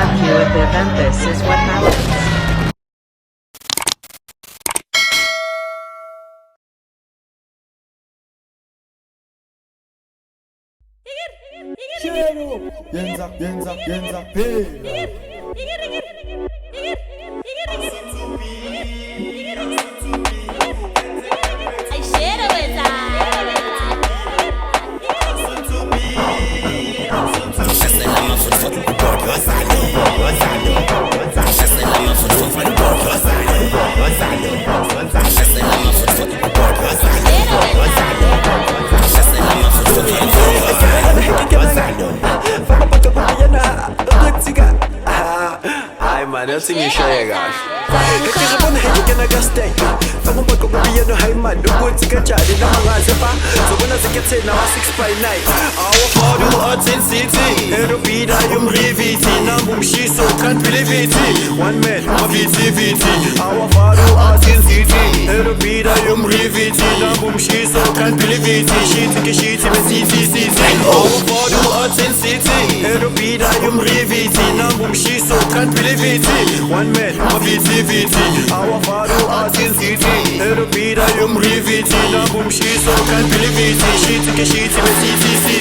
circuitive and this is what happens. Eu tinha enxergado. Eu quero pôr na rede que eu não gastei. Faz pouco com o piano, hey man. Do good to get charged. Não me lance pá. So when I get it, now I 6 by 9. Our father arts in city. It'll be that you reviti. Now boom she so can't believe it. One man, my VTVT. Our father arts in city. It'll be that you reviti. Now boom she so can't believe it. She took a shit in CCC. Our father arts in city. It'll be that you reviti. Now boom she so can't believe it. One man, my VTVT. Our father arts in city. It'll be that you reviti. Now boom she so can't believe it. She took a shit in CCC.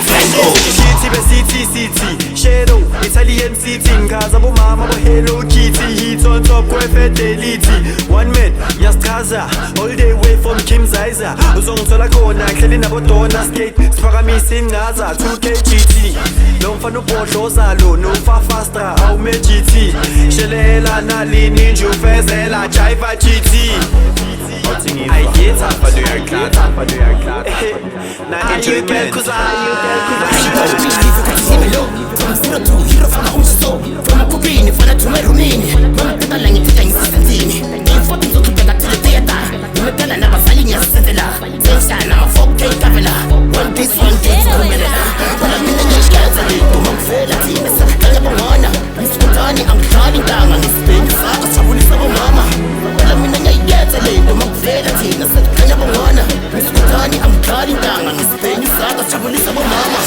Shit in CCC. Shadow, Italian city. Ngaza bo mama bo Hello Kitty. Hits on top kwe fidelity. One man, yastraza. All the way from Kim Zaiza. Uzongithola khona ngihleli nabo Donna Skate. Siphakamisa ingaza 2K GT. Lo mfana ubhodloza lo no Fastra awume GT. Shelela nalini nje ufezela jive GT. I get up for the aircraft. Now enjoyment. Cause from zero to hero from my own soul. From a Kubini, from a to my Rumini. Mama Tata Lang, it's a Santini. In 14 to get to the theater. Mutala never selling your settler. Sunshine, I'm a folk cake cavilla. One day, to come in. When I'm in the niche, guys, I need to monk for Latina. Kalabawana, Miss Kutani, I'm crawling down on this thing. Father, trouble is our mama. When I'm in the night, guys, I need to monk for Latina. Kalabawana, Miss Kutani, I'm crawling down on this thing. Father, trouble is our mama.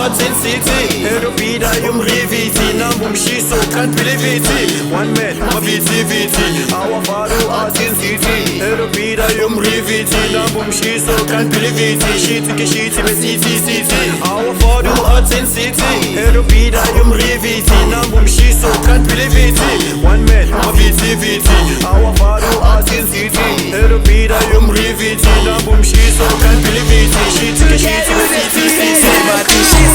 In city, it'll be that you reviti. Now boom she so can't believe it. One man, my VTVT. Our father arts in city. It'll be that you reviti. Now boom she so can't believe it. She took a shit in CCC. Our father arts in city. It'll be that you reviti. Now boom she so can't believe it. One man, my VTVT. Our father arts in city. It'll be that you reviti. Now boom she so can't believe it. She took a shit in CCC.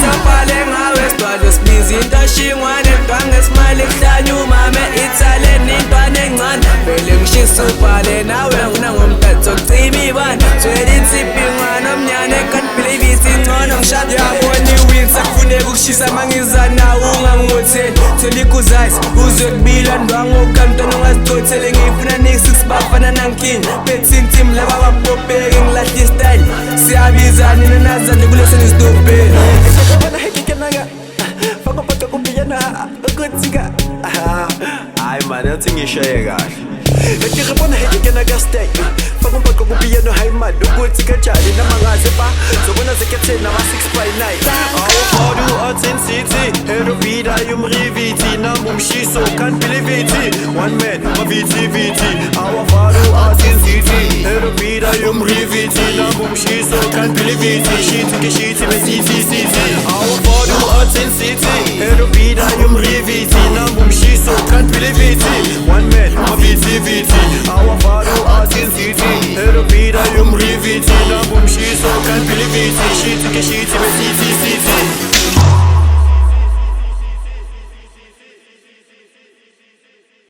Sapale ngawe sibalo sibizi into shingwane Mtwange smile kuhlanyu mame Italian intwane encane Vele ngishisa ubhale nawe nginangomthetho kucima ibani Swele insiphi ngwana omnyane can't believe it ingcono ngishada Yabona iwin sekufuneka ukushisa mangiza nawe ungangotheli Thola ikuzazi uzwe kubila ndwangu ukamntwana ungazithothele Ngifuna nix bafana nankinga Betting team laba bapopeke ngilahla istyle Siyabizani nanazane kuleso nisitobheli Ay man, eu tinha enxergado. Eu quero pôr na rede que eu não gastei. Faz pouco com o piano, hey man. Do good to get charged. Não me lance pá. So when I get it, now I 6 by 9. Our father arts in city. It'll be that you reviti. Now boom she so can't believe it. One man, my VTVT. Our father arts in city. It'll be that you reviti. Now boom she so can't believe it. She took a shit in CCC. Our father arts in city. It'll be that you reviti. Now boom she so can't believe it. One man, my VTVT. Our father arts in city. It'll be that you reviti. Now boom she so can't believe it. She took a shit in CCC.